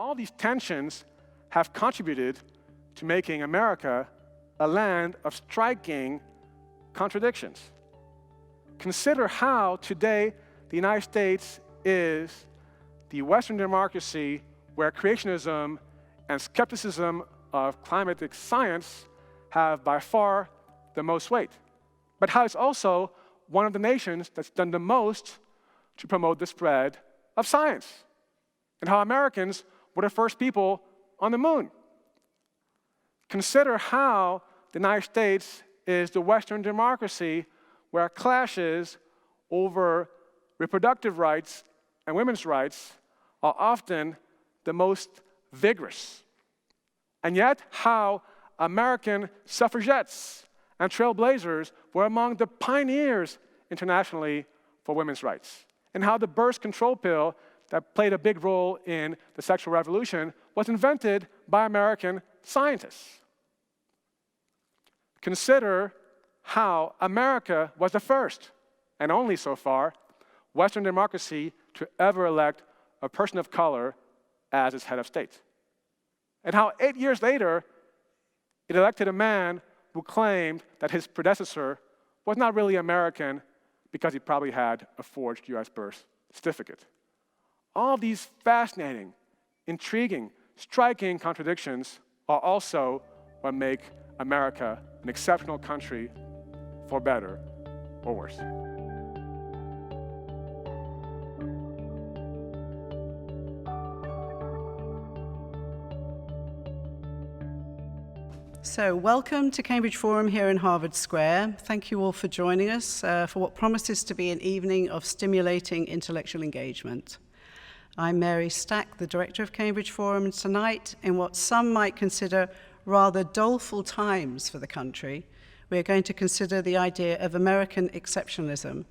all these tensions have contributed to making America a land of striking contradictions. Consider how today the United States is the Western democracy where creationism and skepticism of climatic science have by far the most weight, but how it's also one of the nations that's done the most to promote the spread of science, and how Americans were the first people on the moon. Consider how the United States is the Western democracy where clashes over reproductive rights and women's rights are often the most vigorous. And yet, how American suffragettes and trailblazers were among the pioneers internationally for women's rights. And how the birth control pill that played a big role in the sexual revolution was invented by American scientists. Consider how America was the first, and only so far, Western democracy to ever elect a person of color as its head of state. And how 8 years later, it elected a man who claimed that his predecessor was not really American because he probably had a forged US birth certificate. All these fascinating, intriguing, striking contradictions are also what make America an exceptional country, for better or worse. So welcome to Cambridge Forum here in Harvard Square. Thank you all for joining us for what promises to be an evening of stimulating intellectual engagement. I'm Mary Stack, the director of Cambridge Forum, and tonight, in what some might consider rather doleful times for the country, we are going to consider the idea of American exceptionalism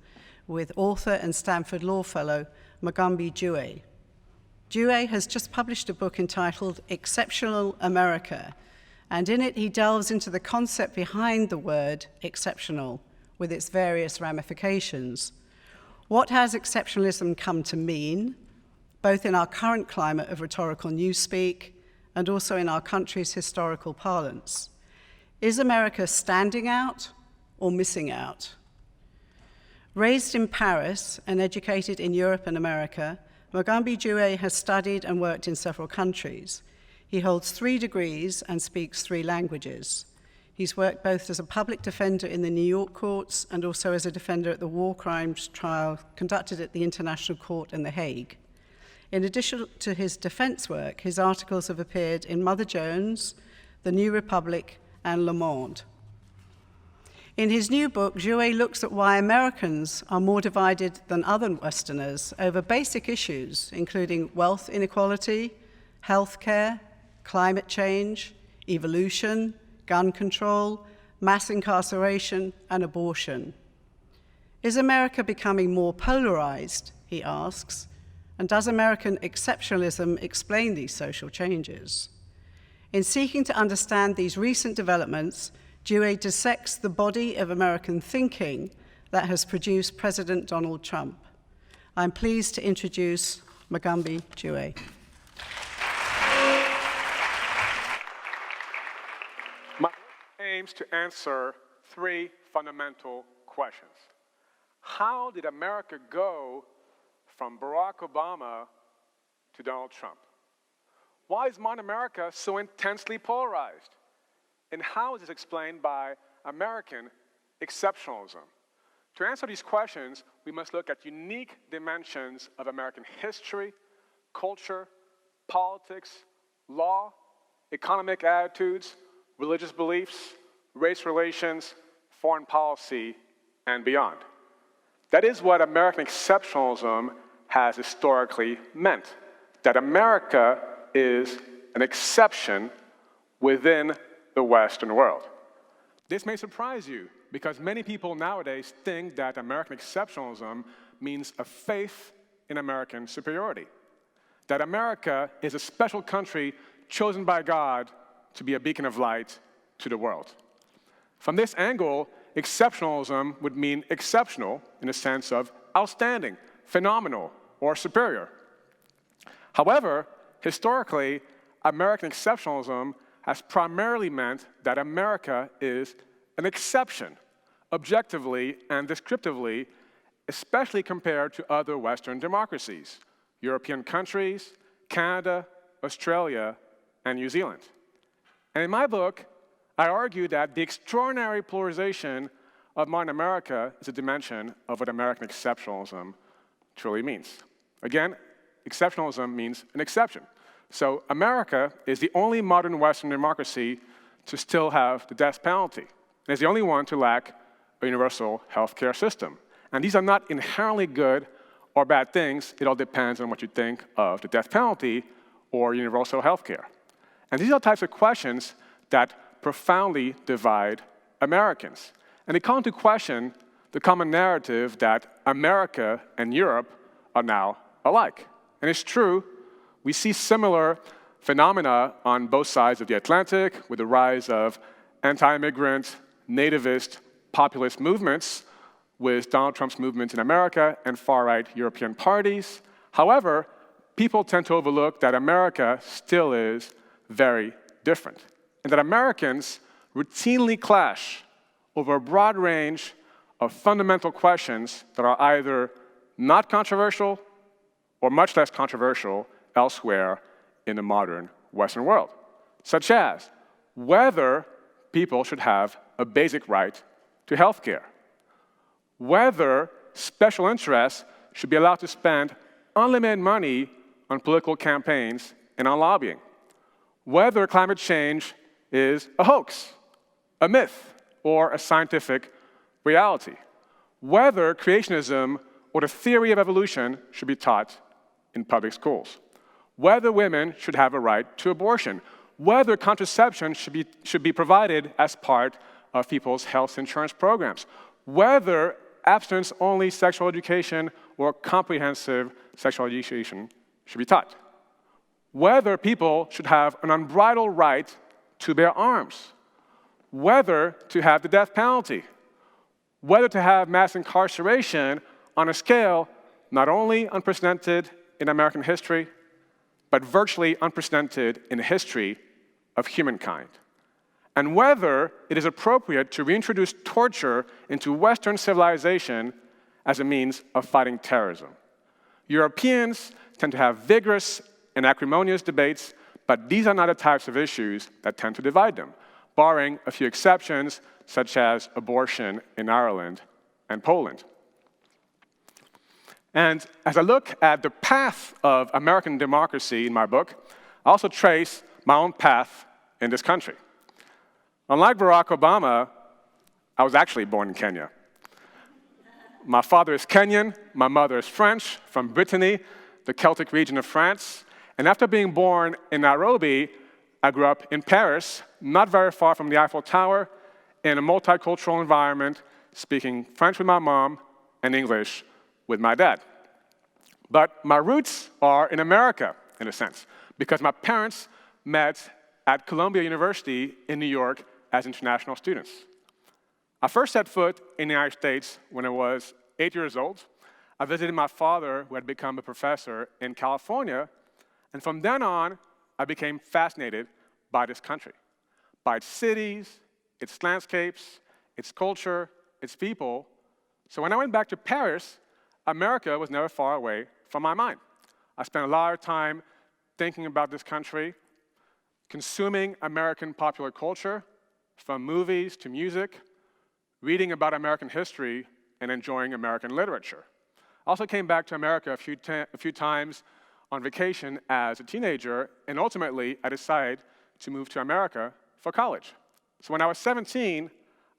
with author and Stanford Law fellow Mugambi Jouet. Jouet has just published a book entitled Exceptional America, and in it he delves into the concept behind the word exceptional with its various ramifications. What has exceptionalism come to mean, both in our current climate of rhetorical newspeak and also in our country's historical parlance? Is America standing out or missing out? Raised in Paris and educated in Europe and America, Mugambi Jouet has studied and worked in several countries. He holds 3 degrees and speaks 3 languages. He's worked both as a public defender in the New York courts and also as a defender at the war crimes trial conducted at the International Court in The Hague. In addition to his defense work, his articles have appeared in Mother Jones, The New Republic, and Le Monde. In his new book, Jouet looks at why Americans are more divided than other Westerners over basic issues, including wealth inequality, healthcare, climate change, evolution, gun control, mass incarceration, and abortion. Is America becoming more polarized, he asks, and does American exceptionalism explain these social changes? In seeking to understand these recent developments, Jouet dissects the body of American thinking that has produced President Donald Trump. I'm pleased to introduce Mugambi Jouet. My book aims to answer 3 fundamental questions. How did America go from Barack Obama to Donald Trump? Why is modern America so intensely polarized? And how is this explained by American exceptionalism? To answer these questions, we must look at unique dimensions of American history, culture, politics, law, economic attitudes, religious beliefs, race relations, foreign policy, and beyond. That is what American exceptionalism has historically meant, that America is an exception within the Western world. This may surprise you, because many people nowadays think that American exceptionalism means a faith in American superiority, that America is a special country chosen by God to be a beacon of light to the world. From this angle, exceptionalism would mean exceptional in the sense of outstanding, phenomenal, or superior. However, historically, American exceptionalism has primarily meant that America is an exception, objectively and descriptively, especially compared to other Western democracies, European countries, Canada, Australia, and New Zealand. And in my book, I argue that the extraordinary polarization of modern America is a dimension of what American exceptionalism truly means. Again, exceptionalism means an exception. So America is the only modern Western democracy to still have the death penalty. And it's the only one to lack a universal healthcare system. And these are not inherently good or bad things. It all depends on what you think of the death penalty or universal healthcare. And these are the types of questions that profoundly divide Americans. And they call into question the common narrative that America and Europe are now alike. And it's true, we see similar phenomena on both sides of the Atlantic with the rise of anti-immigrant, nativist, populist movements with Donald Trump's movement in America and far-right European parties. However, people tend to overlook that America still is very different, and that Americans routinely clash over a broad range of fundamental questions that are either not controversial or much less controversial elsewhere in the modern Western world, such as whether people should have a basic right to health care, whether special interests should be allowed to spend unlimited money on political campaigns and on lobbying, whether climate change is a hoax, a myth, or a scientific reality, whether creationism or the theory of evolution should be taught in public schools, whether women should have a right to abortion, whether contraception should be provided as part of people's health insurance programs, whether abstinence-only sexual education or comprehensive sexual education should be taught, whether people should have an unbridled right to bear arms, whether to have the death penalty, whether to have mass incarceration on a scale not only unprecedented in American history, but virtually unprecedented in the history of humankind, and whether it is appropriate to reintroduce torture into Western civilization as a means of fighting terrorism. Europeans tend to have vigorous and acrimonious debates, but these are not the types of issues that tend to divide them, barring a few exceptions, such as abortion in Ireland and Poland. And as I look at the path of American democracy in my book, I also trace my own path in this country. Unlike Barack Obama, I was actually born in Kenya. My father is Kenyan, my mother is French, from Brittany, the Celtic region of France. And after being born in Nairobi, I grew up in Paris, not very far from the Eiffel Tower, in a multicultural environment, speaking French with my mom and English with my dad. But my roots are in America, in a sense, because my parents met at Columbia University in New York as international students. I first set foot in the United States when I was 8 years old. I visited my father, who had become a professor in California, and from then on, I became fascinated by this country, by its cities, its landscapes, its culture, its people. So when I went back to Paris, America was never far away from my mind. I spent a lot of time thinking about this country, consuming American popular culture, from movies to music, reading about American history, and enjoying American literature. I also came back to America a few times on vacation as a teenager, and ultimately I decided to move to America for college. So when I was 17,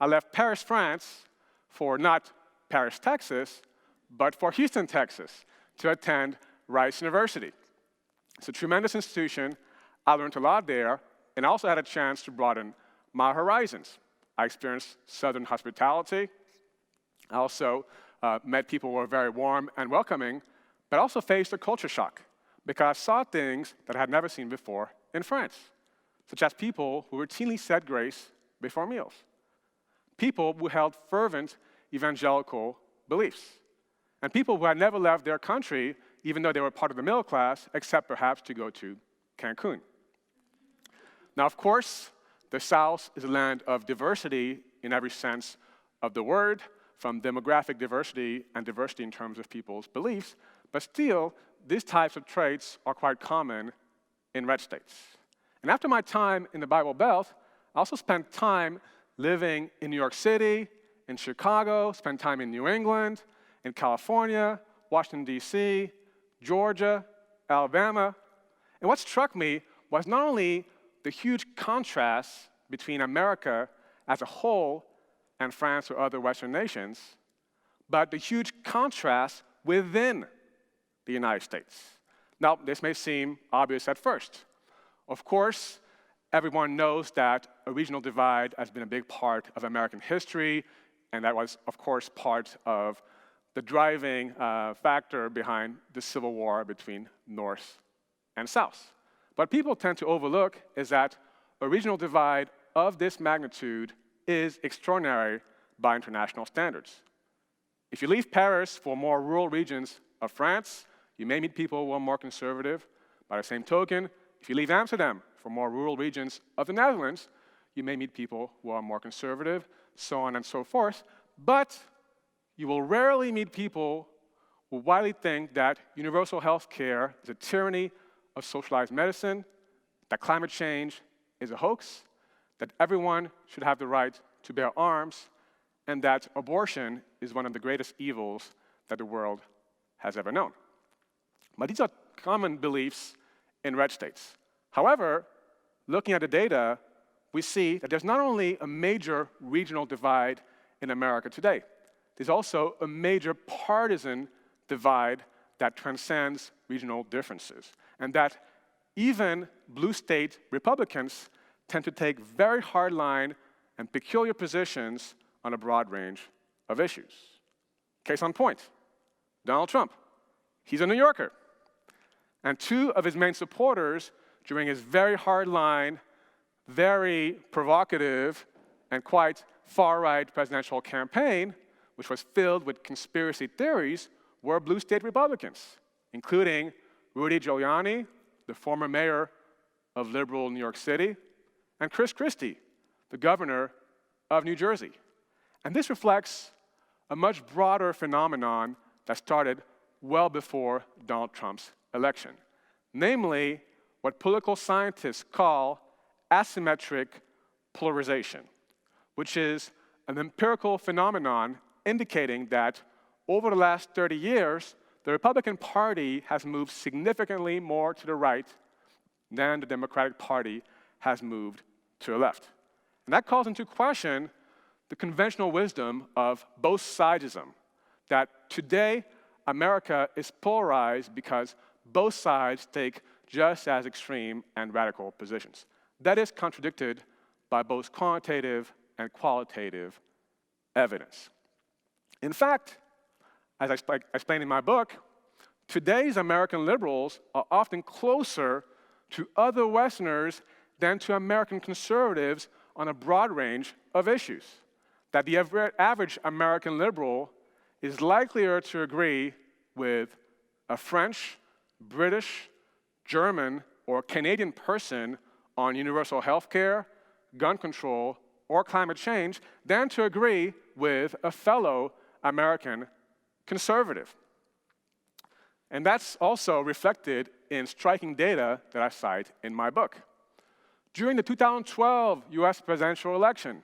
I left Paris, France, for not Paris, Texas, but for Houston, Texas, to attend Rice University. It's a tremendous institution. I learned a lot there, and I also had a chance to broaden my horizons. I experienced Southern hospitality. I also met people who were very warm and welcoming, but also faced a culture shock because I saw things that I had never seen before in France, such as people who routinely said grace before meals, people who held fervent evangelical beliefs, and people who had never left their country, even though they were part of the middle class, except perhaps to go to Cancun. Now, of course, the South is a land of diversity in every sense of the word, from demographic diversity and diversity in terms of people's beliefs, but still, these types of traits are quite common in red states. And after my time in the Bible Belt, I also spent time living in New York City, in Chicago, spent time in New England, in California, Washington, D.C., Georgia, Alabama. And what struck me was not only the huge contrast between America as a whole and France or other Western nations, but the huge contrast within the United States. Now, this may seem obvious at first. Of course, everyone knows that a regional divide has been a big part of American history, and that was, of course, part of the driving factor behind the Civil War between North and South. What people tend to overlook is that a regional divide of this magnitude is extraordinary by international standards. If you leave Paris for more rural regions of France, you may meet people who are more conservative. By the same token, if you leave Amsterdam for more rural regions of the Netherlands, you may meet people who are more conservative, so on and so forth. But you will rarely meet people who widely think that universal health care is a tyranny of socialized medicine, that climate change is a hoax, that everyone should have the right to bear arms, and that abortion is one of the greatest evils that the world has ever known. But these are common beliefs in red states. However, looking at the data, we see that there's not only a major regional divide in America today, there's also a major partisan divide that transcends regional differences, and that even blue state Republicans tend to take very hardline and peculiar positions on a broad range of issues. Case in point, Donald Trump. He's a New Yorker. And two of his main supporters during his very hardline, very provocative, and quite far-right presidential campaign, which was filled with conspiracy theories, were blue state Republicans, including Rudy Giuliani, the former mayor of liberal New York City, and Chris Christie, the governor of New Jersey. And this reflects a much broader phenomenon that started well before Donald Trump's election, namely what political scientists call asymmetric polarization, which is an empirical phenomenon indicating that over the last 30 years, the Republican Party has moved significantly more to the right than the Democratic Party has moved to the left. And that calls into question the conventional wisdom of both sidesism, that today America is polarized because both sides take just as extreme and radical positions. That is contradicted by both quantitative and qualitative evidence. In fact, as I explain in my book, today's American liberals are often closer to other Westerners than to American conservatives on a broad range of issues. That the average American liberal is likelier to agree with a French, British, German, or Canadian person on universal health care, gun control, or climate change than to agree with a fellow American conservative. And that's also reflected in striking data that I cite in my book. During the 2012 US presidential election,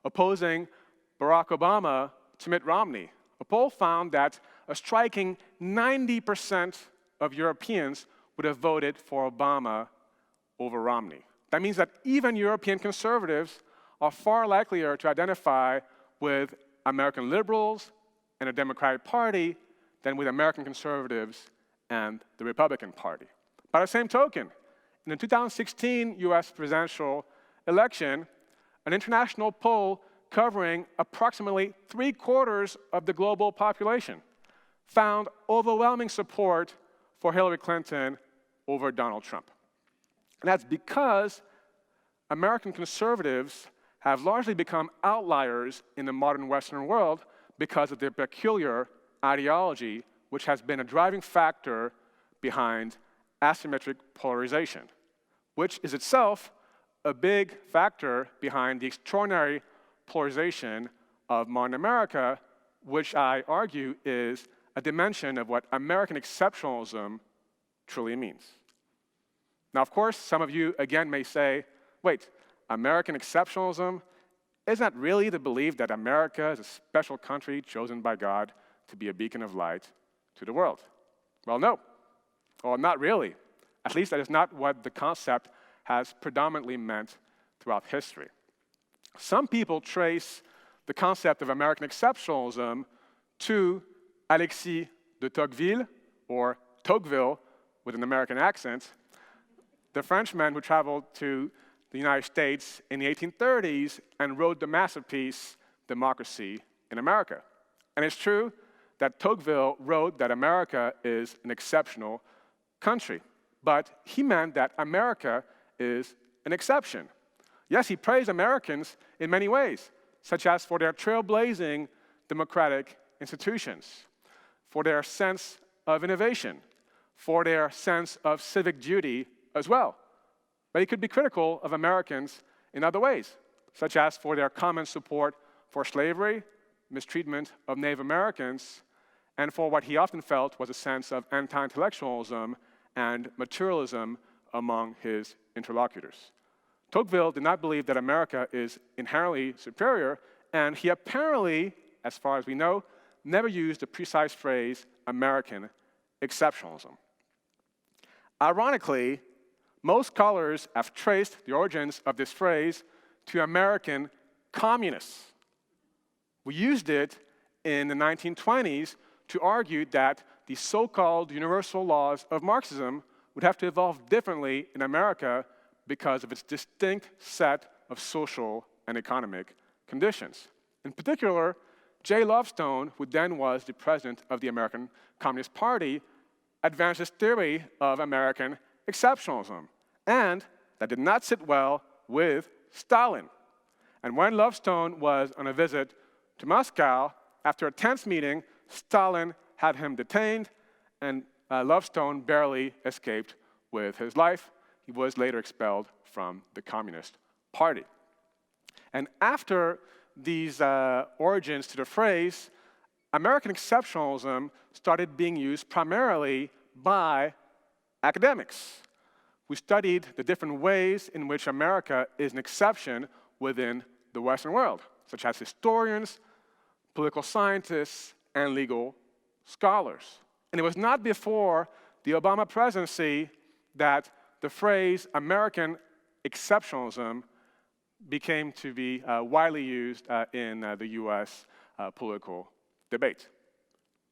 opposing Barack Obama to Mitt Romney, a poll found that a striking 90% of Europeans would have voted for Obama over Romney. That means that even European conservatives are far likelier to identify with American liberals and the Democratic Party than with American conservatives and the Republican Party. By the same token, in the 2016 US presidential election, an international poll covering approximately 3/4 of the global population found overwhelming support for Hillary Clinton over Donald Trump. And that's because American conservatives have largely become outliers in the modern Western world because of their peculiar ideology, which has been a driving factor behind asymmetric polarization. which is itself a big factor behind the extraordinary polarization of modern America, which I argue is a dimension of what American exceptionalism truly means. Now, of course, some of you, again, may say, wait, American exceptionalism, isn't that really the belief that America is a special country chosen by God to be a beacon of light to the world? Well, no. Well, not really. At least that is not what the concept has predominantly meant throughout history. Some people trace the concept of American exceptionalism to Alexis de Tocqueville, or Tocqueville with an American accent, the Frenchman who traveled to the United States in the 1830s and wrote the masterpiece, Democracy in America. And it's true that Tocqueville wrote that America is an exceptional country, but he meant that America is an exception. Yes, he praised Americans in many ways, such as for their trailblazing democratic institutions, for their sense of innovation, for their sense of civic duty as well. But he could be critical of Americans in other ways, such as for their common support for slavery, mistreatment of Native Americans, and for what he often felt was a sense of anti-intellectualism and materialism among his interlocutors. Tocqueville did not believe that America is inherently superior, and he apparently, as far as we know, never used the precise phrase American exceptionalism. Ironically, most scholars have traced the origins of this phrase to American communists. We used it in the 1920s to argue that the so-called universal laws of Marxism would have to evolve differently in America because of its distinct set of social and economic conditions. In particular, J. Lovestone, who then was the president of the American Communist Party, advanced this theory of American exceptionalism, and that did not sit well with Stalin. And when Lovestone was on a visit to Moscow, after a tense meeting, Stalin had him detained, and Lovestone barely escaped with his life. He was later expelled from the Communist Party. And after these origins to the phrase, American exceptionalism started being used primarily by academics. We studied the different ways in which America is an exception within the Western world, such as historians, political scientists, and legal scholars. And it was not before the Obama presidency that the phrase American exceptionalism became to be widely used in the US political debate.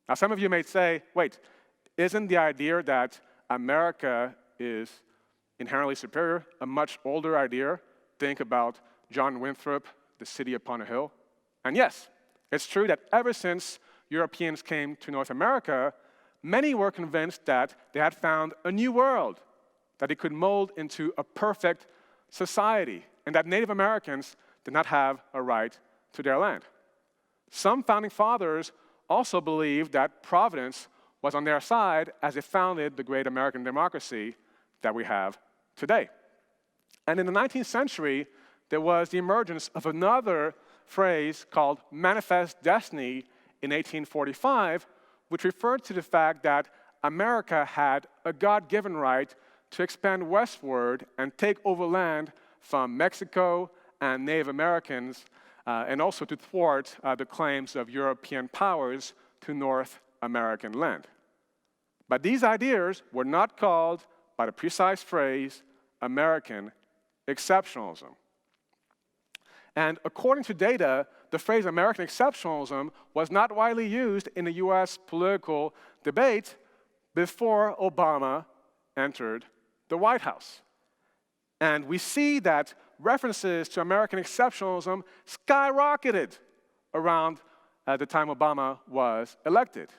Now, some of you may say, wait, isn't the idea that America is inherently superior a much older idea? Think about John Winthrop, The City Upon a Hill. And yes, it's true that ever since Europeans came to North America, many were convinced that they had found a new world, that they could mold into a perfect society, and that Native Americans did not have a right to their land. Some founding fathers also believed that Providence was on their side as they founded the great American democracy that we have today. And in the 19th century, there was the emergence of another phrase called manifest destiny in 1845, which referred to the fact that America had a God-given right to expand westward and take over land from Mexico and Native Americans, and also to thwart the claims of European powers to North American land. But these ideas were not called by the precise phrase American exceptionalism. And according to data, the phrase American exceptionalism was not widely used in the US political debate before Obama entered the White House. And we see that references to American exceptionalism skyrocketed around the time Obama was elected.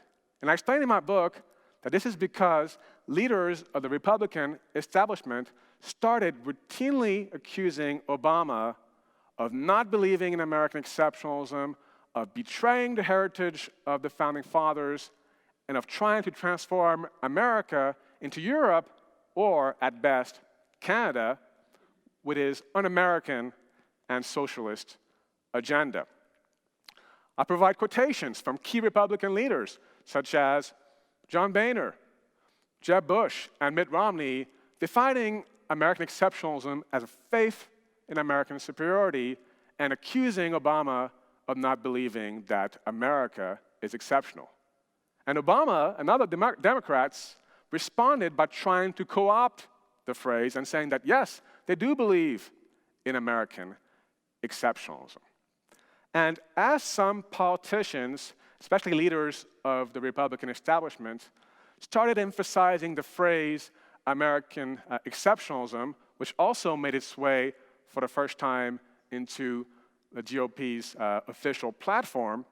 And I explain in my book that this is because leaders of the Republican establishment started routinely accusing Obama of not believing in American exceptionalism, of betraying the heritage of the Founding Fathers, and of trying to transform America into Europe, or at best, Canada with his un-American and socialist agenda. I provide quotations from key Republican leaders such as John Boehner, Jeb Bush, and Mitt Romney, defining American exceptionalism as a faith in American superiority and accusing Obama of not believing that America is exceptional. And Obama and other Democrats responded by trying to co-opt the phrase and saying that, yes, they do believe in American exceptionalism. And as some politicians, especially leaders of the Republican establishment, started emphasizing the phrase American exceptionalism, which also made its way for the first time into the GOP's official platform,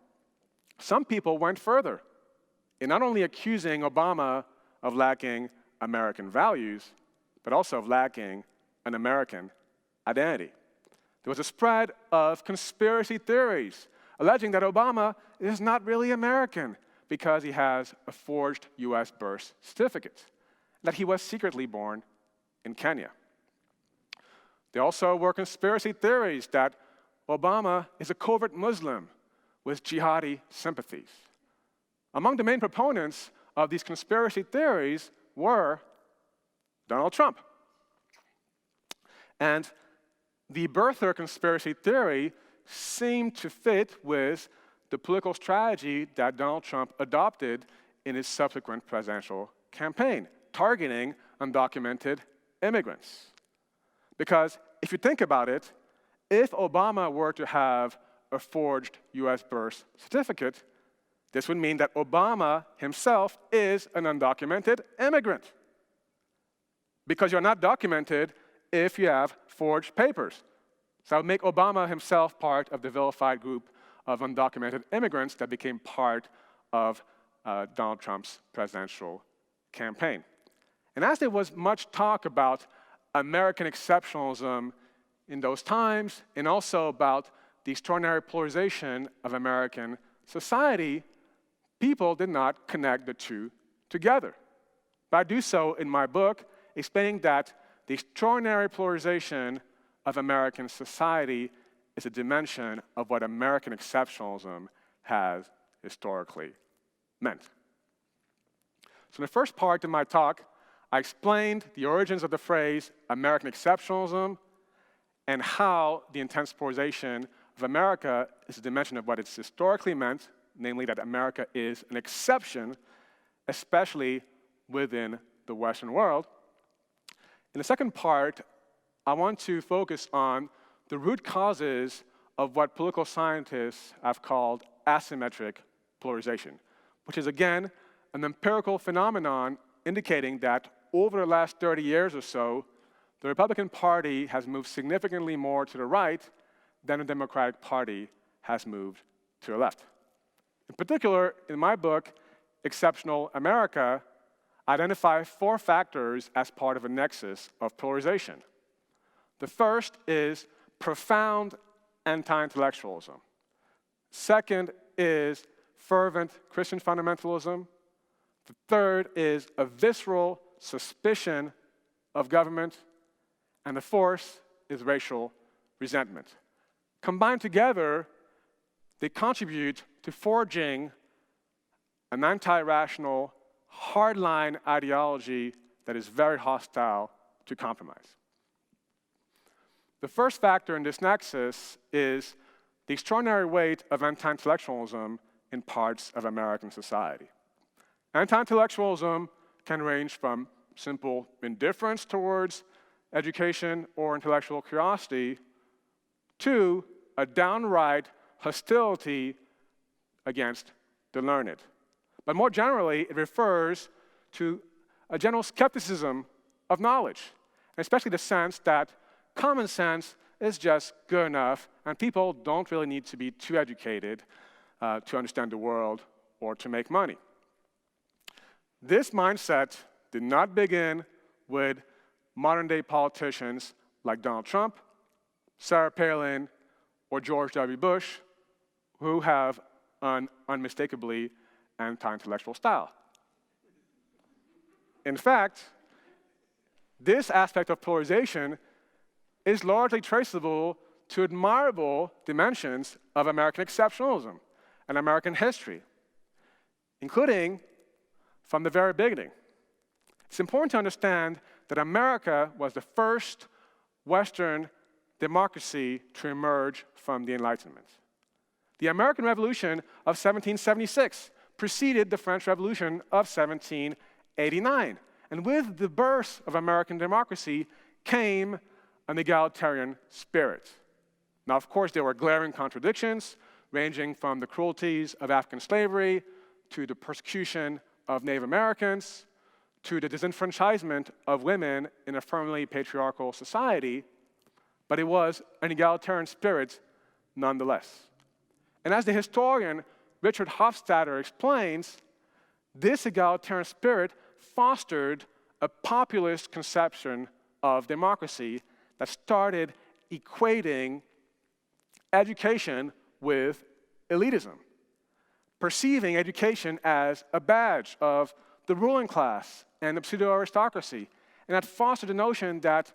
some people went further in not only accusing Obama of lacking American values, but also of lacking an American identity. There was a spread of conspiracy theories alleging that Obama is not really American because he has a forged US birth certificate, that he was secretly born in Kenya. There also were conspiracy theories that Obama is a covert Muslim with jihadi sympathies. Among the main proponents of these conspiracy theories were Donald Trump. And the birther conspiracy theory seemed to fit with the political strategy that Donald Trump adopted in his subsequent presidential campaign, targeting undocumented immigrants. Because if you think about it, if Obama were to have a forged US birth certificate, this would mean that Obama himself is an undocumented immigrant. Because you're not documented if you have forged papers. So that would make Obama himself part of the vilified group of undocumented immigrants that became part of Donald Trump's presidential campaign. And as there was much talk about American exceptionalism in those times, and also about the extraordinary polarization of American society, people did not connect the two together. But I do so in my book, explaining that the extraordinary polarization of American society is a dimension of what American exceptionalism has historically meant. So in the first part of my talk, I explained the origins of the phrase American exceptionalism and how the intense polarization of America is a dimension of what it's historically meant, namely that America is an exception, especially within the Western world. In the second part, I want to focus on the root causes of what political scientists have called asymmetric polarization, which is, again, an empirical phenomenon indicating that over the last 30 years or so, the Republican Party has moved significantly more to the right than the Democratic Party has moved to the left. In particular, in my book, Exceptional America, I identify 4 factors as part of a nexus of polarization. The first is profound anti-intellectualism. Second is fervent Christian fundamentalism. The third is a visceral suspicion of government. And the fourth is racial resentment. Combined together, they contribute to forging an anti-rational, hardline ideology that is very hostile to compromise. The first factor in this nexus is the extraordinary weight of anti-intellectualism in parts of American society. Anti-intellectualism can range from simple indifference towards education or intellectual curiosity to a downright hostility against the learned. But more generally, it refers to a general skepticism of knowledge, especially the sense that common sense is just good enough, and people don't really need to be too educated to understand the world or to make money. This mindset did not begin with modern-day politicians like Donald Trump, Sarah Palin, or George W. Bush, who have an unmistakably anti-intellectual style. In fact, This aspect of polarization is largely traceable to admirable dimensions of American exceptionalism and American history, including from the very beginning. It's important to understand that America was the first Western democracy to emerge from the Enlightenment. The American Revolution of 1776 preceded the French Revolution of 1789. And with the birth of American democracy came an egalitarian spirit. Now, of course, there were glaring contradictions, ranging from the cruelties of African slavery to the persecution of Native Americans to the disenfranchisement of women in a firmly patriarchal society, but it was an egalitarian spirit nonetheless. And as the historian Richard Hofstadter explains, this egalitarian spirit fostered a populist conception of democracy that started equating education with elitism, perceiving education as a badge of the ruling class and the pseudo-aristocracy, and that fostered the notion that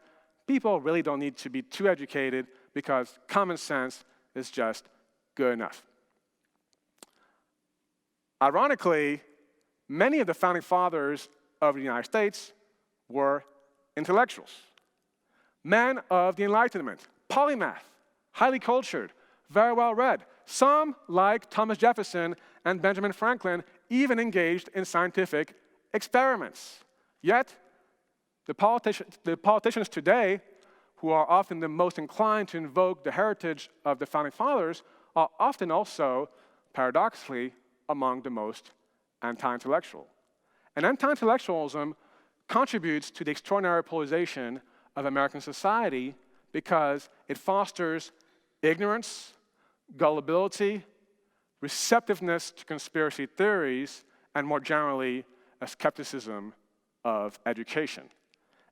people really don't need to be too educated because common sense is just good enough. Ironically, many of the founding fathers of the United States were intellectuals, men of the Enlightenment, polymath, highly cultured, very well read. Some, like Thomas Jefferson and Benjamin Franklin, even engaged in scientific experiments. Yet, the politicians today, who are often the most inclined to invoke the heritage of the founding fathers, are often also, paradoxically, among the most anti-intellectual. And anti-intellectualism contributes to the extraordinary polarization of American society because it fosters ignorance, gullibility, receptiveness to conspiracy theories, and more generally, a skepticism of education.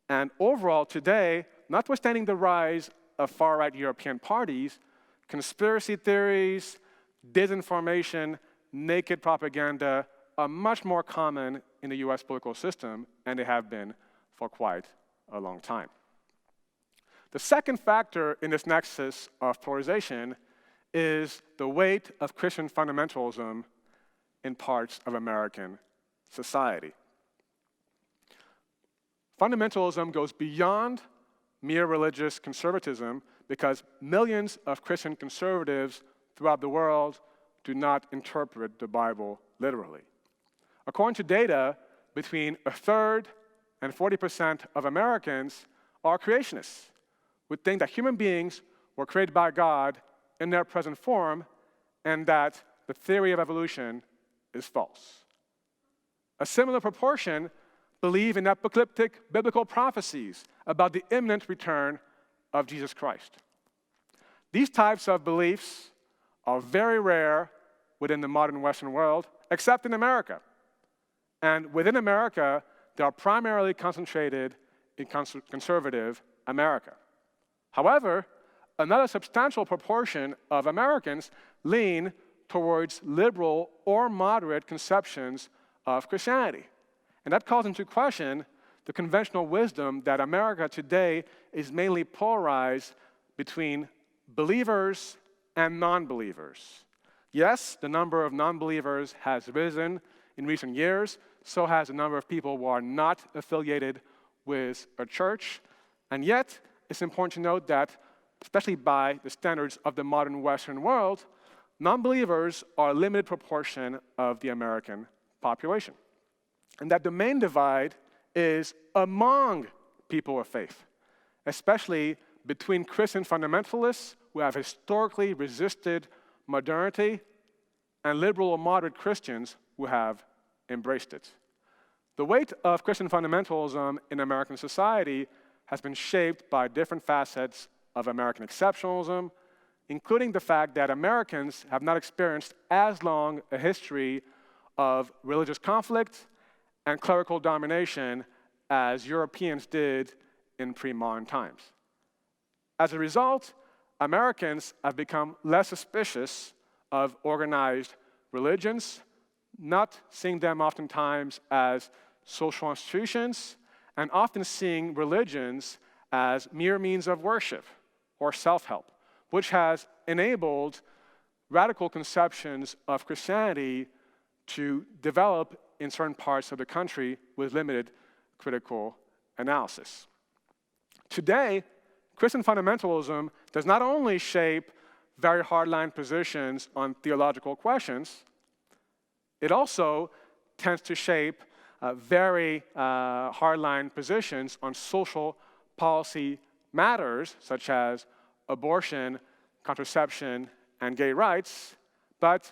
And overall today, notwithstanding the rise of far-right European parties, conspiracy theories, disinformation, naked propaganda are much more common in the US political system, and they have been for quite a long time. The second factor in this nexus of polarization is the weight of Christian fundamentalism in parts of American society. Fundamentalism goes beyond mere religious conservatism because millions of Christian conservatives throughout the world do not interpret the Bible literally. According to data, between a third and 40% of Americans are creationists, who think that human beings were created by God in their present form and that the theory of evolution is false. A similar proportion believe in apocalyptic biblical prophecies about the imminent return of Jesus Christ. These types of beliefs are very rare within the modern Western world, except in America. And within America, they are primarily concentrated in conservative America. However, another substantial proportion of Americans lean towards liberal or moderate conceptions of Christianity. And that calls into question the conventional wisdom that America today is mainly polarized between believers and non-believers. Yes, the number of non-believers has risen in recent years, so has the number of people who are not affiliated with a church, and yet it's important to note that, especially by the standards of the modern Western world, non-believers are a limited proportion of the American population. And that the main divide is among people of faith, especially between Christian fundamentalists who have historically resisted modernity and liberal or moderate Christians who have embraced it. The weight of Christian fundamentalism in American society has been shaped by different facets of American exceptionalism, including the fact that Americans have not experienced as long a history of religious conflict and clerical domination as Europeans did in pre-modern times. As a result, Americans have become less suspicious of organized religions, not seeing them oftentimes as social institutions, and often seeing religions as mere means of worship or self-help, which has enabled radical conceptions of Christianity to develop in certain parts of the country with limited critical analysis. Today, Christian fundamentalism does not only shape very hardline positions on theological questions, it also tends to shape very hardline positions on social policy matters, such as abortion, contraception, and gay rights. But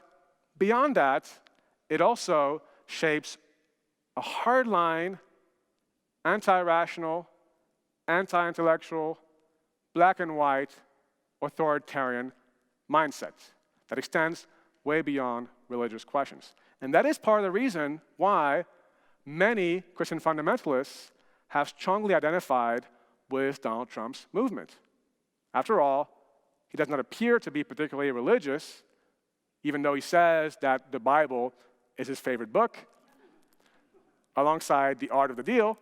beyond that, it also shapes a hardline, anti-rational, anti-intellectual, black and white, authoritarian mindset that extends way beyond religious questions. And that is part of the reason why many Christian fundamentalists have strongly identified with Donald Trump's movement. After all, he does not appear to be particularly religious, even though he says that the Bible is his favorite book, alongside The Art of the Deal.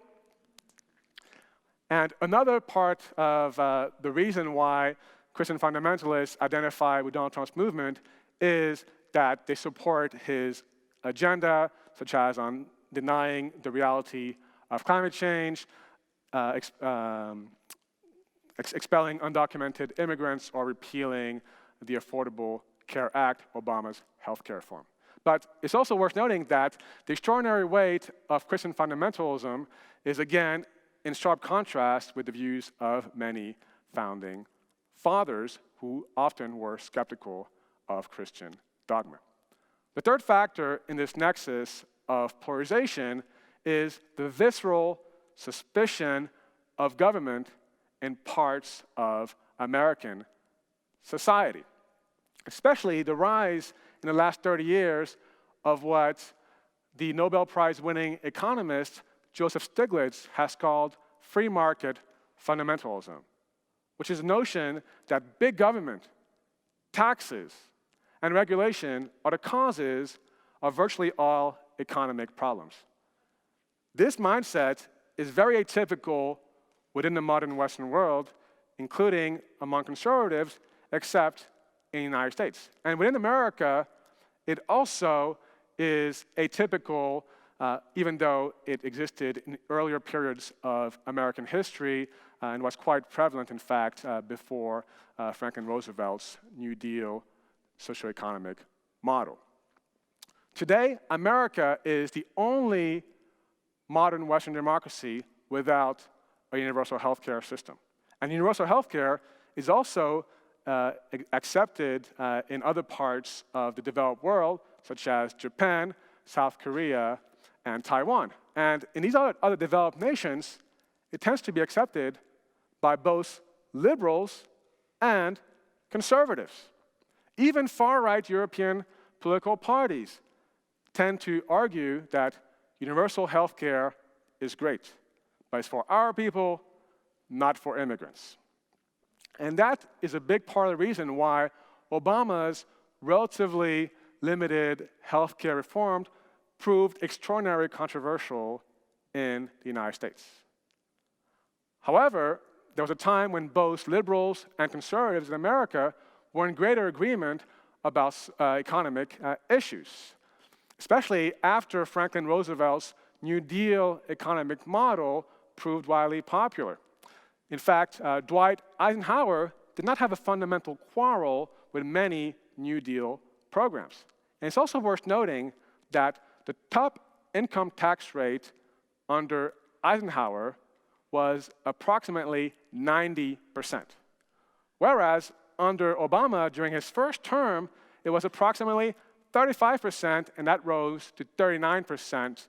And another part of the reason why Christian fundamentalists identify with Donald Trump's movement is that they support his agenda, such as on denying the reality of climate change, expelling undocumented immigrants, or repealing the Affordable Care Act, Obama's healthcare reform. But it's also worth noting that the extraordinary weight of Christian fundamentalism is, again, in sharp contrast with the views of many founding fathers who often were skeptical of Christian dogma. The third factor in this nexus of polarization is the visceral suspicion of government in parts of American society, especially the rise in the last 30 years of what the Nobel Prize-winning economist Joseph Stiglitz has called free market fundamentalism, which is a notion that big government, taxes, and regulation are the causes of virtually all economic problems. This mindset is very atypical within the modern Western world, including among conservatives, except in the United States. And within America, it also is atypical, even though it existed in earlier periods of American history and was quite prevalent, in fact, before Franklin Roosevelt's New Deal socioeconomic model. Today, America is the only modern Western democracy without a universal healthcare system. And universal healthcare is also accepted in other parts of the developed world, such as Japan, South Korea, and Taiwan. And in these other developed nations, it tends to be accepted by both liberals and conservatives. Even far-right European political parties tend to argue that universal health care is great, but it's for our people, not for immigrants. And that is a big part of the reason why Obama's relatively limited health care reform proved extraordinarily controversial in the United States. However, there was a time when both liberals and conservatives in America were in greater agreement about economic issues, especially after Franklin Roosevelt's New Deal economic model proved widely popular. In fact, Dwight Eisenhower did not have a fundamental quarrel with many New Deal programs. And it's also worth noting that the top income tax rate under Eisenhower was approximately 90%, whereas under Obama, during his first term, it was approximately 35%, and that rose to 39%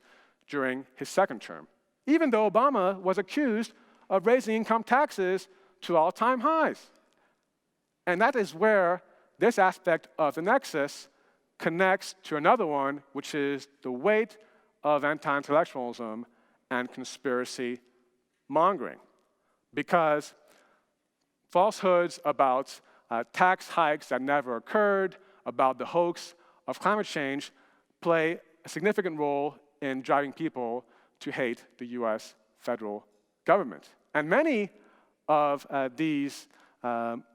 during his second term, even though Obama was accused of raising income taxes to all-time highs. And that is where this aspect of the nexus connects to another one, which is the weight of anti-intellectualism and conspiracy mongering. Because falsehoods about tax hikes that never occurred, about the hoax of climate change, play a significant role in driving people to hate the US federal government. And many of these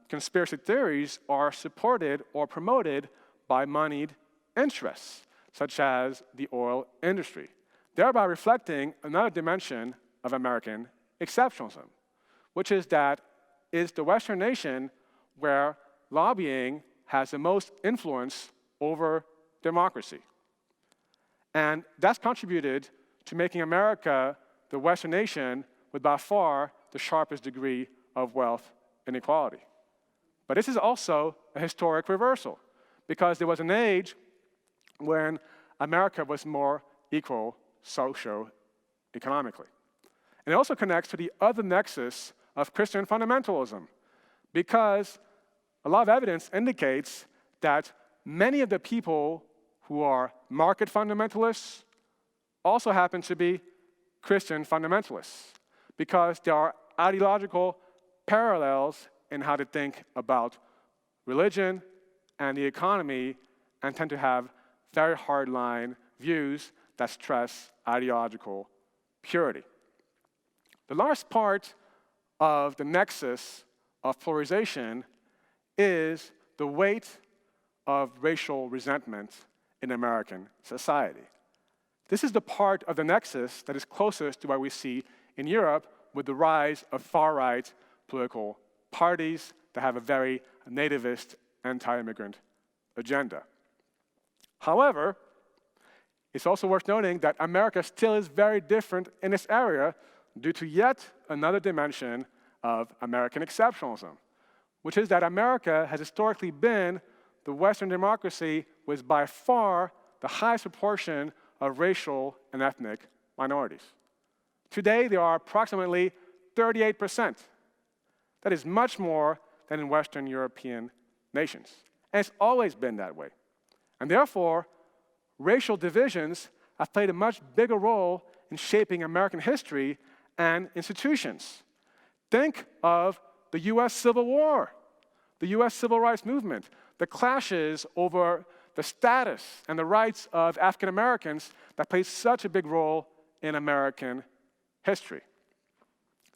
conspiracy theories are supported or promoted by moneyed interests, such as the oil industry, thereby reflecting another dimension of American exceptionalism, which is that it's the Western nation where lobbying has the most influence over democracy. And that's contributed to making America the Western nation with by far the sharpest degree of wealth inequality. But this is also a historic reversal, because there was an age when America was more equal socio-economically. And it also connects to the other nexus of Christian fundamentalism, because a lot of evidence indicates that many of the people who are market fundamentalists also happen to be Christian fundamentalists, because there are ideological parallels in how to think about religion and the economy, and tend to have very hardline views that stress ideological purity. The last part of the nexus of polarization is the weight of racial resentment in American society. This is the part of the nexus that is closest to what we see in Europe with the rise of far-right political parties that have a very nativist, anti-immigrant agenda. However, it's also worth noting that America still is very different in this area due to yet another dimension of American exceptionalism, which is that America has historically been the Western democracy with by far the highest proportion of racial and ethnic minorities. Today, there are approximately 38%. That is much more than in Western European nations. And it's always been that way. And therefore, racial divisions have played a much bigger role in shaping American history and institutions. Think of the US Civil War, the US Civil Rights Movement, the clashes over the status and the rights of African Americans that played such a big role in American history.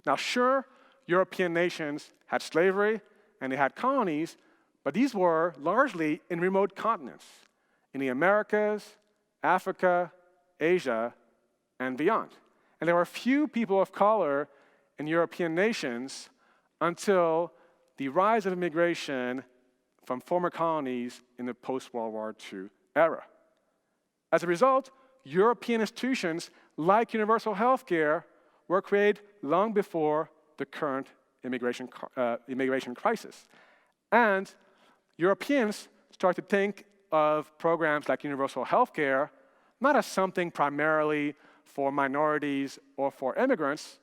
Now, sure, European nations had slavery and they had colonies, but these were largely in remote continents, in the Americas, Africa, Asia, and beyond. And there were few people of color in European nations until the rise of immigration from former colonies in the post-World War II era. As a result, European institutions like universal health care were created long before the current immigration crisis. And Europeans started to think of programs like universal health care not as something primarily for minorities or for immigrants,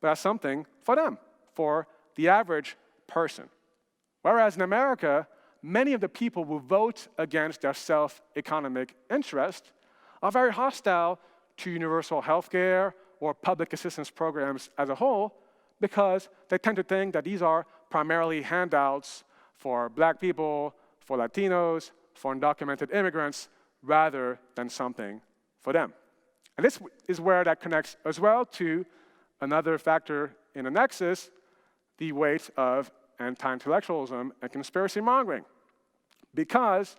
but as something for them, for the average person. Whereas in America, many of the people who vote against their self-economic interest are very hostile to universal health care or public assistance programs as a whole, because they tend to think that these are primarily handouts for Black people, for Latinos, for undocumented immigrants, rather than something for them. And this is where that connects as well to another factor in the nexus, the weight of anti-intellectualism and conspiracy mongering. Because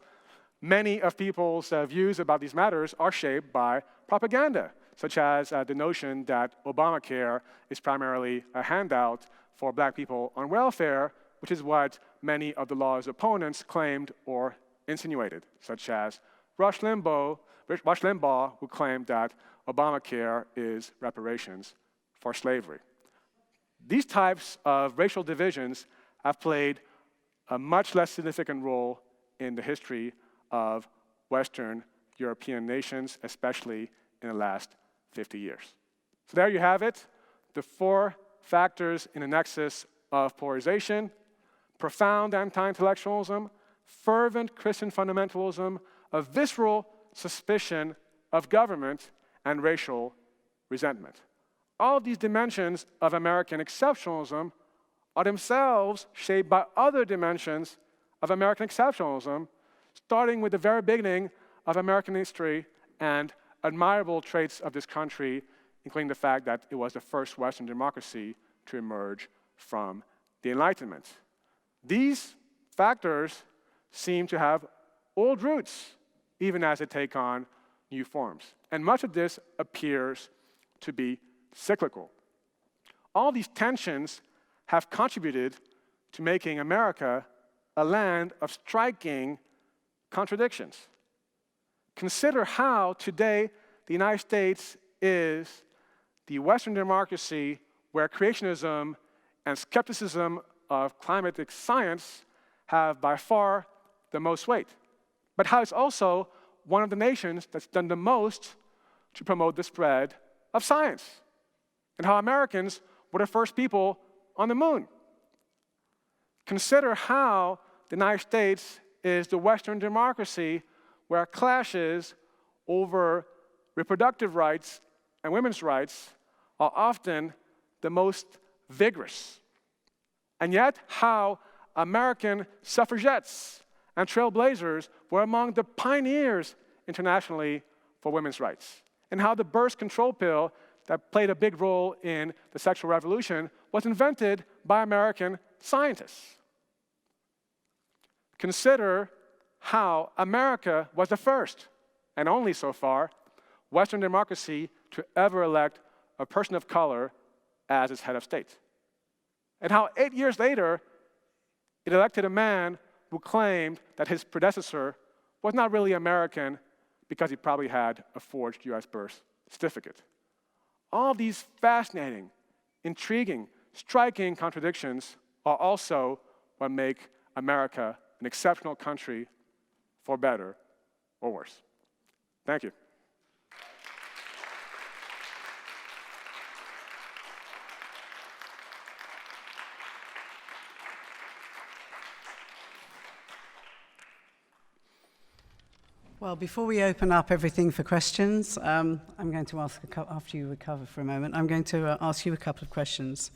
many of people's views about these matters are shaped by propaganda, such as the notion that Obamacare is primarily a handout for Black people on welfare, which is what many of the law's opponents claimed or insinuated, such as Rush Limbaugh, who claimed that Obamacare is reparations for slavery. These types of racial divisions have played a much less significant role in the history of Western European nations, especially in the last 50 years. So there you have it, the four factors in the nexus of polarization: profound anti-intellectualism, fervent Christian fundamentalism, a visceral suspicion of government, and racial resentment. All of these dimensions of American exceptionalism are themselves shaped by other dimensions of American exceptionalism, starting with the very beginning of American history and admirable traits of this country, including the fact that it was the first Western democracy to emerge from the Enlightenment. These factors seem to have old roots, even as they take on new forms. And much of this appears to be cyclical. All these tensions have contributed to making America a land of striking contradictions. Consider how today the United States is the Western democracy where creationism and skepticism of climatic science have by far the most weight, but how it's also one of the nations that's done the most to promote the spread of science, and how Americans were the first people on the moon. Consider how the United States is the Western democracy where clashes over reproductive rights and women's rights are often the most vigorous. And yet, how American suffragettes and trailblazers were among the pioneers internationally for women's rights. And how the birth control pill that played a big role in the sexual revolution was invented by American scientists. Consider how America was the first, and only so far, Western democracy to ever elect a person of color as its head of state. And how 8 years later, it elected a man who claimed that his predecessor was not really American because he probably had a forged US birth certificate. All these fascinating, intriguing, striking contradictions are also what make America an exceptional country for better or worse. Thank you. Well, before we open up everything for questions, I'm going to ask, after you recover for a moment, I'm going to ask you a couple of questions.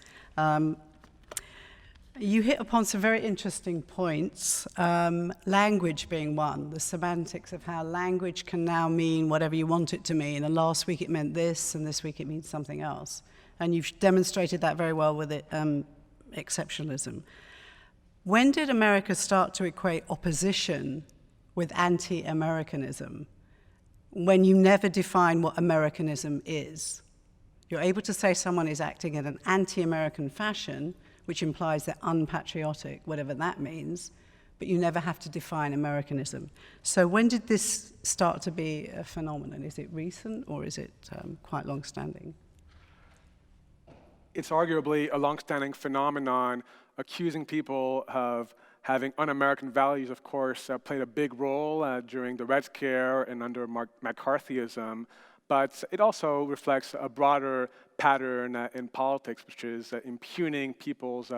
You hit upon some very interesting points, language being one, the semantics of how language can now mean whatever you want it to mean, and last week it meant this, and this week it means something else. And you've demonstrated that very well with it, exceptionalism. When did America start to equate opposition with anti-Americanism, when you never define what Americanism is? You're able to say someone is acting in an anti-American fashion, which implies they're unpatriotic, whatever that means, but you never have to define Americanism. So when did this start to be a phenomenon? Is it recent, or is it quite long-standing? It's arguably a long-standing phenomenon. Accusing people of having un-American values, of course, played a big role during the Red Scare and under McCarthyism, but it also reflects a broader pattern in politics, which is impugning people's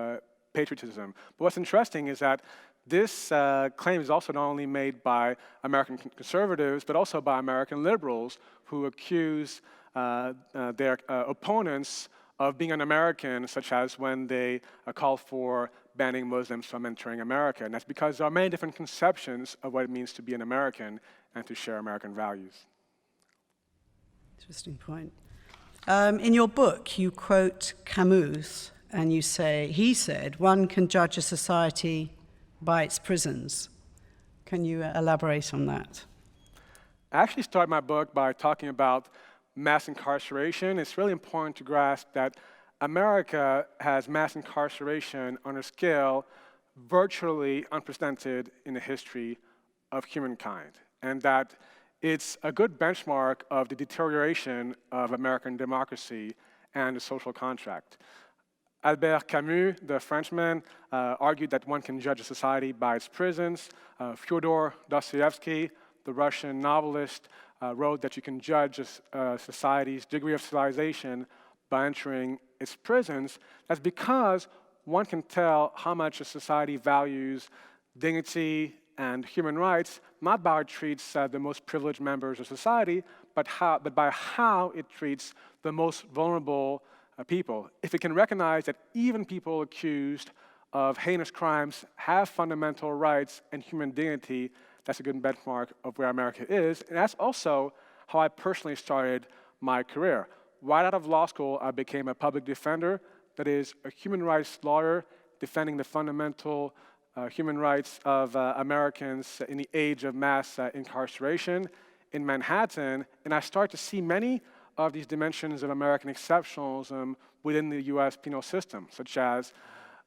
patriotism. But what's interesting is that this claim is also not only made by American conservatives, but also by American liberals who accuse their opponents of being un-American, such as when they call for banning Muslims from entering America. And that's because there are many different conceptions of what it means to be an American and to share American values. Interesting point. In your book, you quote Camus, and you say, he said, one can judge a society by its prisons. Can you elaborate on that? I actually started my book by talking about mass incarceration. It's really important to grasp that America has mass incarceration on a scale virtually unprecedented in the history of humankind, and that it's a good benchmark of the deterioration of American democracy and the social contract. Albert Camus, the Frenchman, argued that one can judge a society by its prisons. Fyodor Dostoevsky, the Russian novelist, wrote that you can judge a society's degree of civilization by entering its prisons. That's because one can tell how much a society values dignity and human rights, not by how it treats the most privileged members of society, but by how it treats the most vulnerable people. If it can recognize that even people accused of heinous crimes have fundamental rights and human dignity, that's a good benchmark of where America is. And that's also how I personally started my career. right out of law school, I became a public defender, that is, a human rights lawyer defending the fundamental human rights of Americans in the age of mass incarceration in Manhattan. And I start to see many of these dimensions of American exceptionalism within the US penal system, such as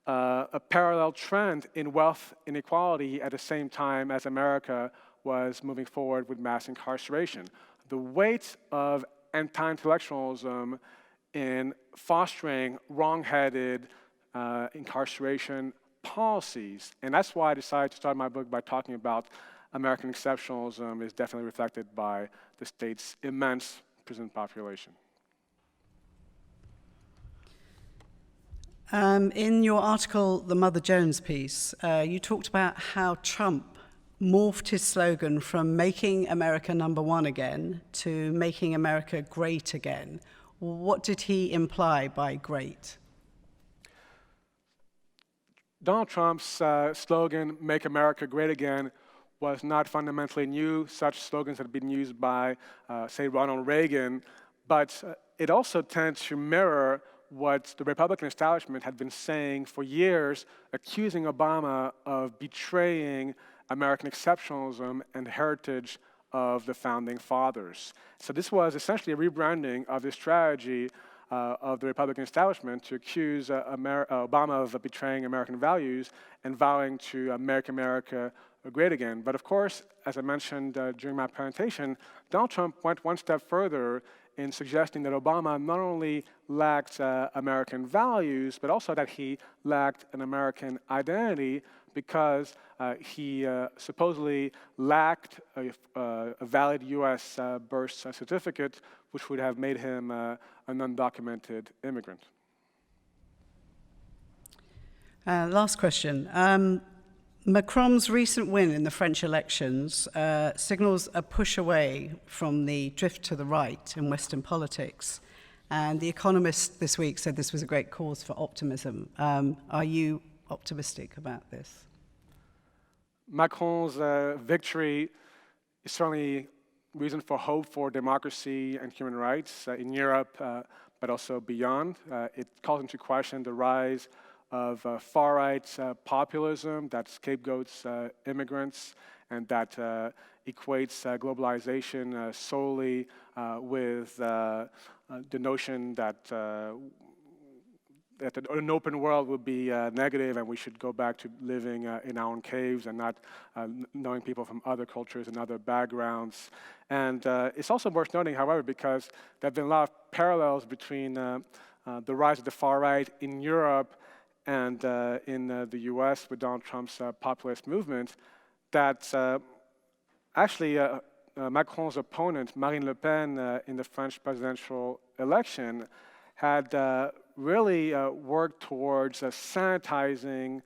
a parallel trend in wealth inequality at the same time as America was moving forward with mass incarceration. The weight of anti-intellectualism in fostering wrong-headed incarceration policies. And that's why I decided to start my book by talking about American exceptionalism is definitely reflected by the state's immense prison population. In your article, The Mother Jones piece, you talked about how Trump morphed his slogan from making America number one again to making America great again. What did he imply by great? Donald Trump's slogan, "Make America Great Again," was not fundamentally new. Such slogans had been used by, say, Ronald Reagan, but it also tended to mirror what the Republican establishment had been saying for years, accusing Obama of betraying American exceptionalism and the heritage of the founding fathers. So this was essentially a rebranding of the strategy of the Republican establishment to accuse Obama of betraying American values and vowing to make America great again. But of course, as I mentioned during my presentation, Donald Trump went one step further in suggesting that Obama not only lacked American values, but also that he lacked an American identity because he supposedly lacked a valid US birth certificate, which would have made him an undocumented immigrant. Last question. Macron's recent win in the French elections signals a push away from the drift to the right in Western politics. And The Economist this week said this was a great cause for optimism. Are you optimistic about this? Macron's victory is certainly reason for hope for democracy and human rights in Europe, but also beyond. It calls into question the rise of far-right populism that scapegoats immigrants and that equates globalization solely with the notion that an open world would be negative and we should go back to living in our own caves and not knowing people from other cultures and other backgrounds. And it's also worth noting, however, because there have been a lot of parallels between the rise of the far right in Europe and in the US with Donald Trump's populist movement, that actually Macron's opponent, Marine Le Pen, in the French presidential election, had really worked towards sanitizing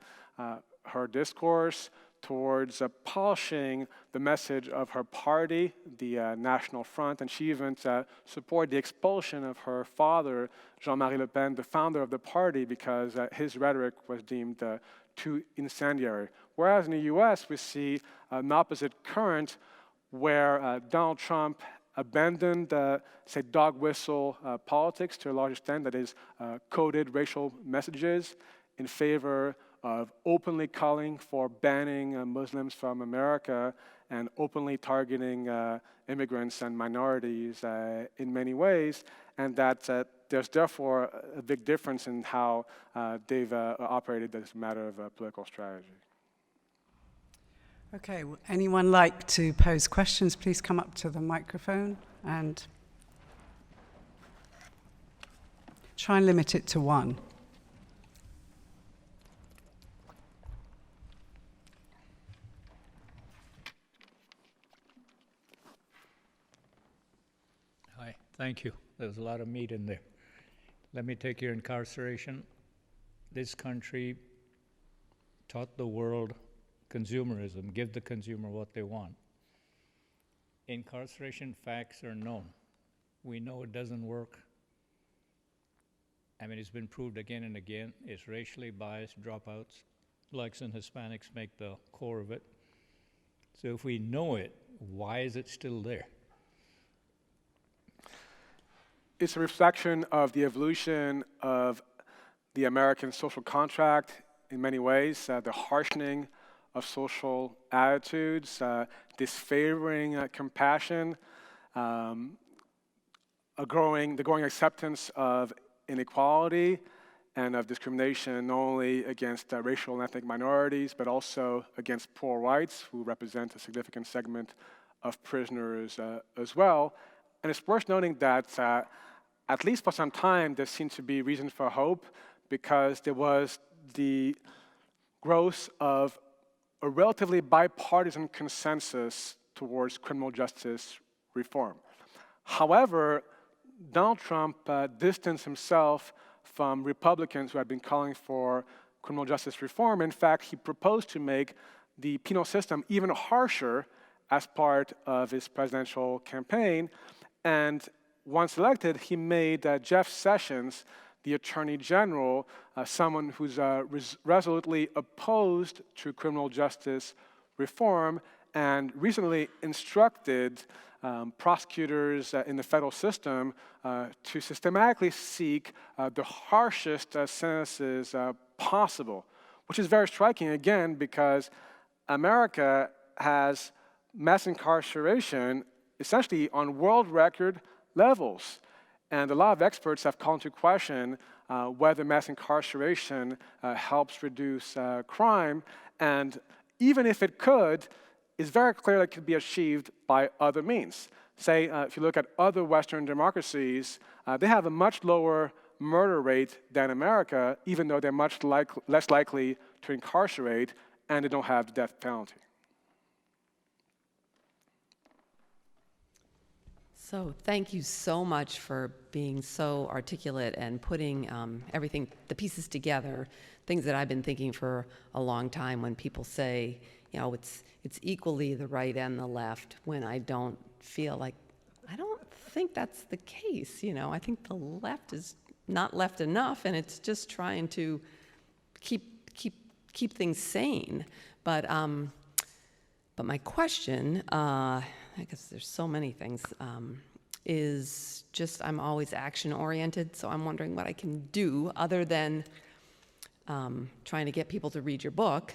her discourse, towards polishing the message of her party, the National Front, and she even supported the expulsion of her father, Jean-Marie Le Pen, the founder of the party, because his rhetoric was deemed too incendiary. Whereas in the US, we see an opposite current where Donald Trump abandoned, say, dog whistle politics to a large extent, that is, coded racial messages in favor of openly calling for banning Muslims from America and openly targeting immigrants and minorities in many ways, and that there's therefore a big difference in how they've operated as a matter of political strategy. Okay, would anyone like to pose questions? Please come up to the microphone and try and limit it to one. Hi, thank you. There's a lot of meat in there. Let me take your incarceration. This country taught the world consumerism, give the consumer what they want. Incarceration facts are known. We know it doesn't work. I mean, it's been proved again and again. It's racially biased dropouts. Blacks and Hispanics make the core of it. So if we know it, why is it still there? it's a reflection of the evolution of the American social contract in many ways, the harshening of social attitudes, disfavoring compassion, the growing acceptance of inequality and of discrimination not only against racial and ethnic minorities, but also against poor whites, who represent a significant segment of prisoners as well. And it's worth noting that at least for some time, there seemed to be reason for hope, because there was the growth of a relatively bipartisan consensus towards criminal justice reform. However, Donald Trump distanced himself from Republicans who had been calling for criminal justice reform. In fact, he proposed to make the penal system even harsher as part of his presidential campaign. And once elected, he made Jeff Sessions, the Attorney General, someone who's resolutely opposed to criminal justice reform, and recently instructed prosecutors in the federal system to systematically seek the harshest sentences possible, which is very striking, again, because America has mass incarceration essentially on world record levels. And a lot of experts have called into question whether mass incarceration helps reduce crime. And even if it could, it's very clear that it could be achieved by other means. Say, if you look at other Western democracies, they have a much lower murder rate than America, even though they're much less likely to incarcerate, and they don't have the death penalty. So thank you so much for being so articulate and putting everything, the pieces together, things that I've been thinking for a long time when people say, you know, it's equally the right and the left, when I don't feel like, I don't think that's the case. You know, I think the left is not left enough, and it's just trying to keep things sane. But my question, I guess there's so many things, is just, I'm always action-oriented, so I'm wondering what I can do other than trying to get people to read your book,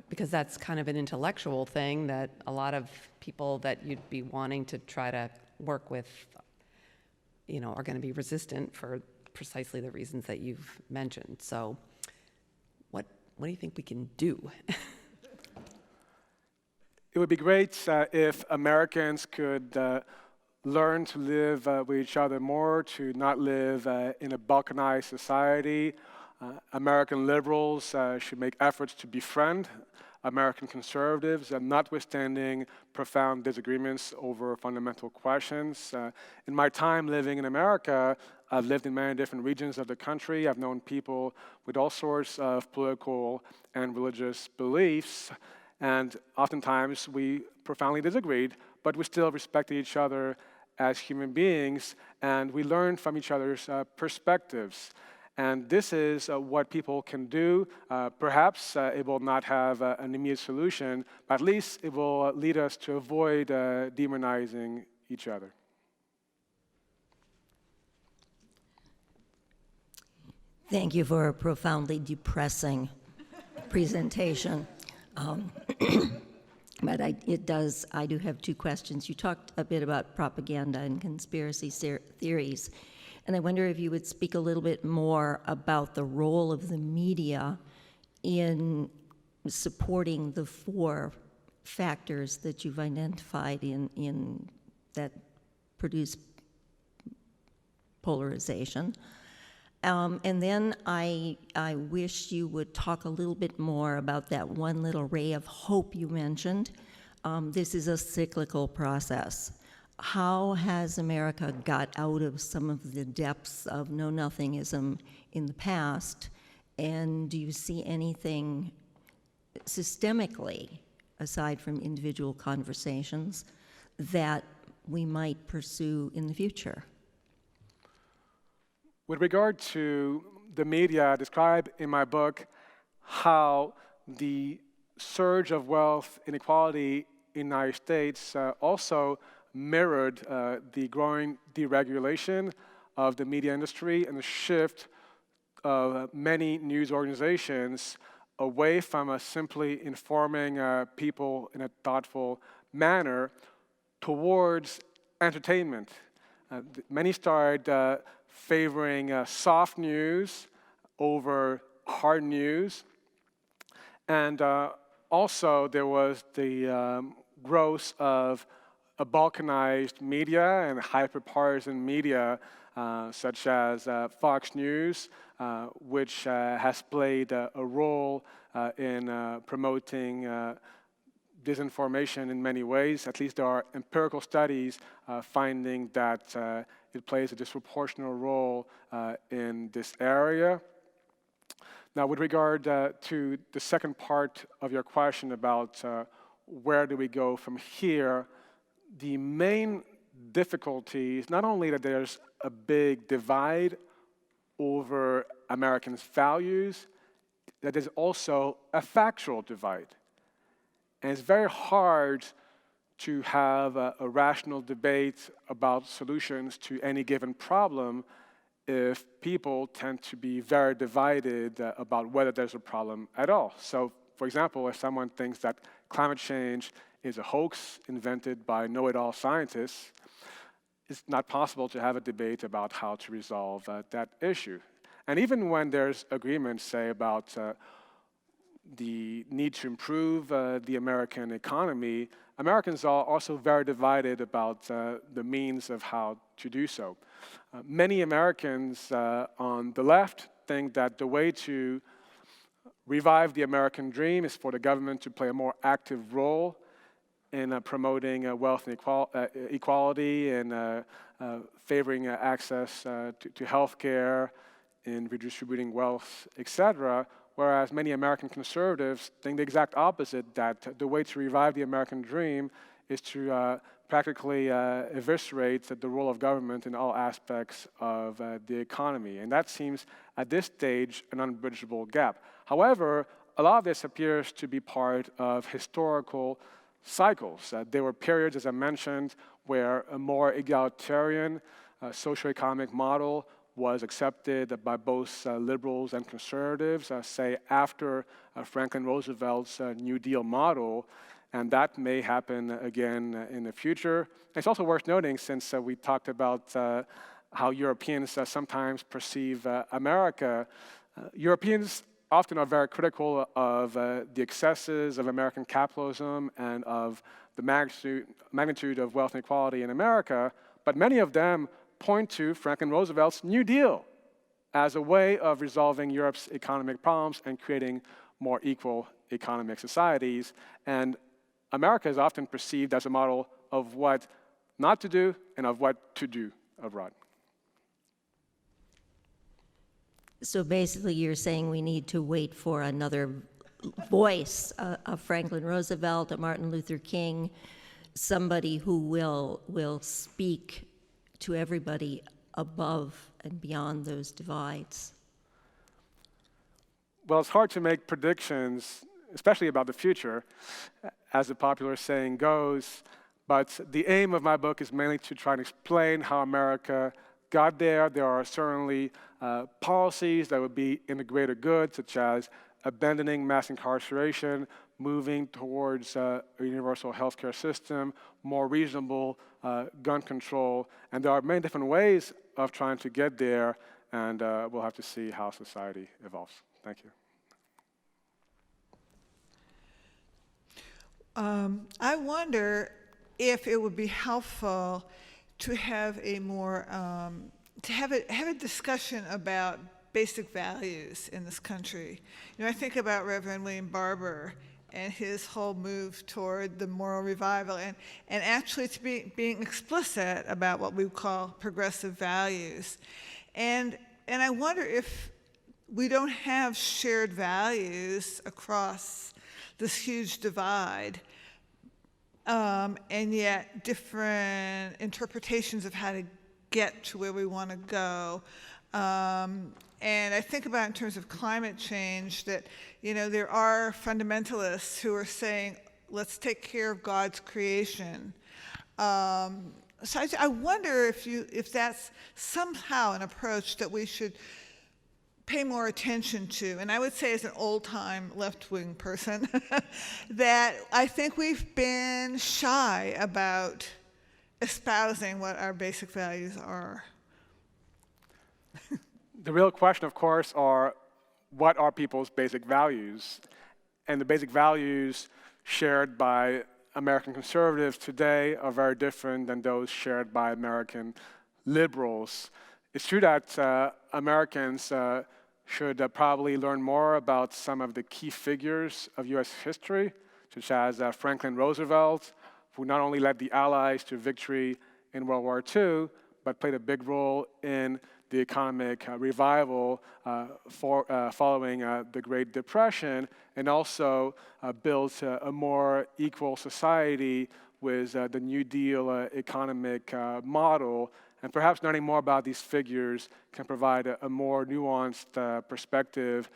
because that's kind of an intellectual thing that a lot of people that you'd be wanting to try to work with, you know, are going to be resistant for precisely the reasons that you've mentioned. So what do you think we can do? It would be great if Americans could learn to live with each other more, to not live in a balkanized society. American liberals should make efforts to befriend American conservatives, notwithstanding profound disagreements over fundamental questions. In my time living in America, I've lived in many different regions of the country. I've known people with all sorts of political and religious beliefs, and oftentimes we profoundly disagreed, but we still respected each other as human beings, and we learned from each other's perspectives. And this is what people can do. Perhaps it will not have an immediate solution, but at least it will lead us to avoid demonizing each other. Thank you for a profoundly depressing presentation. But I do have two questions. You talked a bit about propaganda and conspiracy theories, and I wonder if you would speak a little bit more about the role of the media in supporting the four factors that you've identified in that produce polarization. And then I wish you would talk a little bit more about that one little ray of hope you mentioned. This is a cyclical process. How has America got out of some of the depths of know-nothingism in the past? And do you see anything systemically, aside from individual conversations, that we might pursue in the future? With regard to the media, I describe in my book how the surge of wealth inequality in the United States also mirrored the growing deregulation of the media industry and the shift of many news organizations away from simply informing people in a thoughtful manner towards entertainment. Many started favoring soft news over hard news. And also there was the growth of a balkanized media and hyperpartisan media such as Fox News, which has played a role in promoting disinformation in many ways. At least there are empirical studies finding that it plays a disproportionate role in this area. Now, with regard to the second part of your question about where do we go from here, the main difficulty is not only that there's a big divide over Americans' values, that there's also a factual divide. And it's very hard to have a rational debate about solutions to any given problem if people tend to be very divided about whether there's a problem at all. So, for example, if someone thinks that climate change is a hoax invented by know-it-all scientists, it's not possible to have a debate about how to resolve that issue. And even when there's agreement, say, about the need to improve the American economy, Americans are also very divided about the means of how to do so. Many Americans on the left think that the way to revive the American dream is for the government to play a more active role in promoting wealth and equality and favoring access to health care, in redistributing wealth, etc., whereas many American conservatives think the exact opposite, that the way to revive the American dream is to practically eviscerate the role of government in all aspects of the economy. And that seems, at this stage, an unbridgeable gap. However, a lot of this appears to be part of historical cycles. There were periods, as I mentioned, where a more egalitarian socioeconomic model was accepted by both liberals and conservatives, say after Franklin Roosevelt's New Deal model, and that may happen again in the future. It's also worth noting, since we talked about how Europeans sometimes perceive America, Europeans often are very critical of the excesses of American capitalism and of the magnitude of wealth inequality in America, but many of them point to Franklin Roosevelt's New Deal as a way of resolving Europe's economic problems and creating more equal economic societies. And America is often perceived as a model of what not to do and of what to do abroad. So basically you're saying we need to wait for another voice of Franklin Roosevelt, a Martin Luther King, somebody who will speak to everybody above and beyond those divides? Well, it's hard to make predictions, especially about the future, as the popular saying goes, but the aim of my book is mainly to try and explain how America got there. There are certainly policies that would be in the greater good, such as abandoning mass incarceration, moving towards a universal healthcare system, more reasonable gun control, and there are many different ways of trying to get there, and we'll have to see how society evolves. Thank you. I wonder if it would be helpful to have a more have a discussion about basic values in this country. You know, I think about Reverend William Barber and his whole move toward the moral revival, and actually to being explicit about what we call progressive values. And I wonder if we don't have shared values across this huge divide, and yet different interpretations of how to get to where we want to go. And I think about in terms of climate change that, you know, there are fundamentalists who are saying, let's take care of God's creation. So I wonder if that's somehow an approach that we should pay more attention to. And I would say, as an old-time left-wing person, that I think we've been shy about espousing what our basic values are. The real question, of course, are what are people's basic values? And the basic values shared by American conservatives today are very different than those shared by American liberals. It's true that Americans should probably learn more about some of the key figures of US history, such as Franklin Roosevelt, who not only led the Allies to victory in World War II, but played a big role in the economic revival following the Great Depression, and also built a more equal society with the New Deal economic model. And perhaps learning more about these figures can provide a more nuanced perspective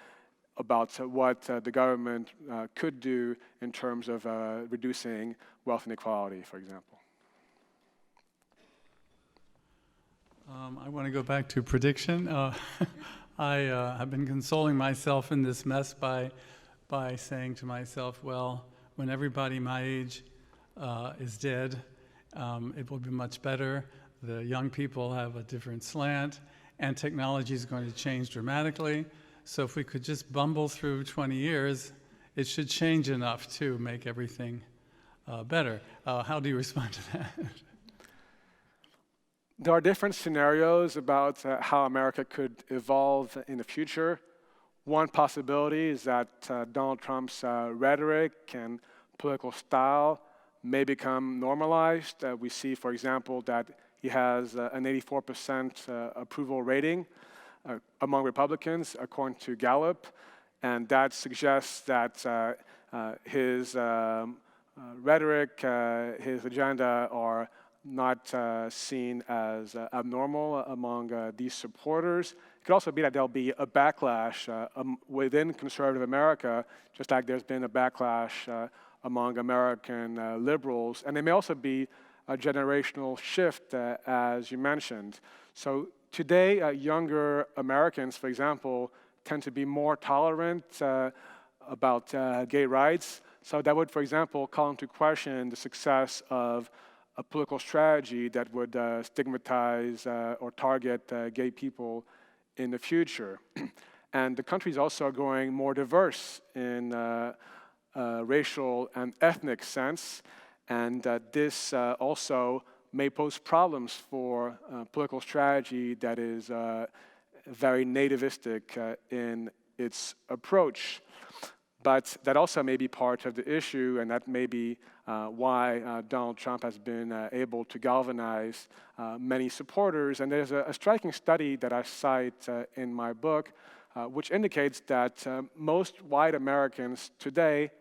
about what the government could do in terms of reducing wealth inequality, for example. I want to go back to prediction. I have been consoling myself in this mess by saying to myself, well, when everybody my age is dead, it will be much better. The young people have a different slant, and technology is going to change dramatically. So if we could just bumble through 20 years, it should change enough to make everything better. How do you respond to that? There are different scenarios about how America could evolve in the future. One possibility is that Donald Trump's rhetoric and political style may become normalized. We see, for example, that he has an 84% approval rating among Republicans, according to Gallup, and that suggests that his rhetoric, his agenda are not seen as abnormal among these supporters. It could also be that there'll be a backlash within conservative America, just like there's been a backlash among American liberals. And there may also be a generational shift, as you mentioned. So today, younger Americans, for example, tend to be more tolerant about gay rights. So that would, for example, call into question the success of a political strategy that would stigmatize or target gay people in the future. And the country is also growing more diverse in racial and ethnic sense, and this also may pose problems for political strategy that is very nativistic in its approach. But that also may be part of the issue, and that may be why Donald Trump has been able to galvanize many supporters. And there's a striking study that I cite in my book, which indicates that most white Americans today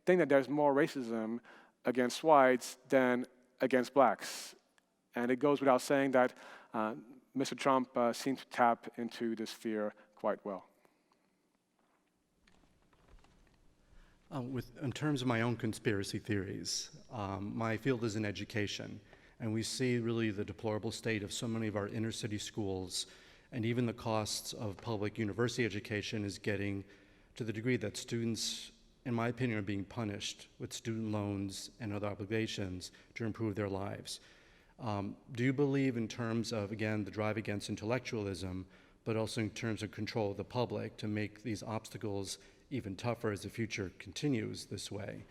think that there's more racism against whites than against blacks. And it goes without saying that Mr. Trump seems to tap into this fear quite well. In terms of my own conspiracy theories, my field is in education, and we see really the deplorable state of so many of our inner city schools, and even the costs of public university education is getting to the degree that students, in my opinion, are being punished with student loans and other obligations to improve their lives. Do you believe in terms of, again, the drive against intellectualism, but also in terms of control of the public to make these obstacles even tougher as the future continues this way,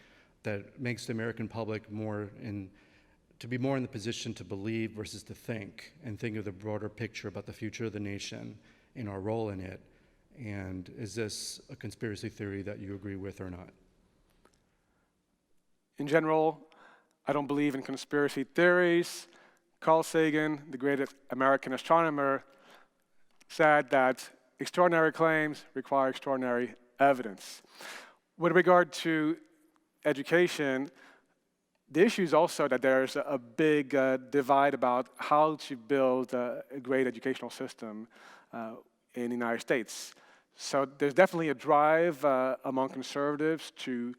that makes the American public to be more in the position to believe versus to think, and think of the broader picture about the future of the nation and our role in it? And is this a conspiracy theory that you agree with or not? In general, I don't believe in conspiracy theories. Carl Sagan, the great American astronomer, said that extraordinary claims require extraordinary evidence. With regard to education, the issue is also that there's a big divide about how to build a great educational system in the United States. So there's definitely a drive among conservatives to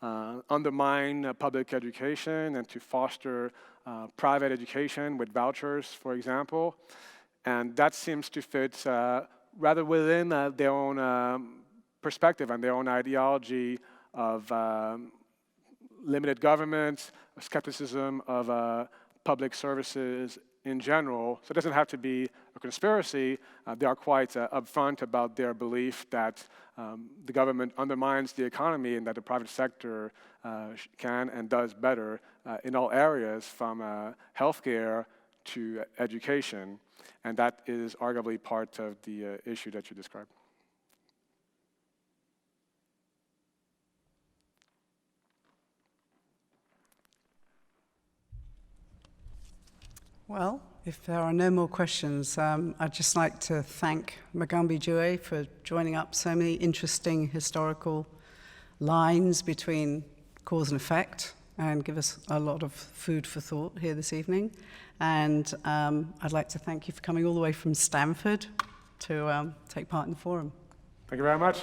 undermine public education and to foster private education with vouchers, for example. And that seems to fit rather within their own perspective and their own ideology of limited government, skepticism of public services in general. So it doesn't have to be a conspiracy. They are quite upfront about their belief that the government undermines the economy and that the private sector can and does better in all areas, from healthcare to education. And that is arguably part of the issue that you described. Well, if there are no more questions, I'd just like to thank Mugambi Jouet for joining up so many interesting historical lines between cause and effect and give us a lot of food for thought here this evening. And I'd like to thank you for coming all the way from Stanford to take part in the forum. Thank you very much.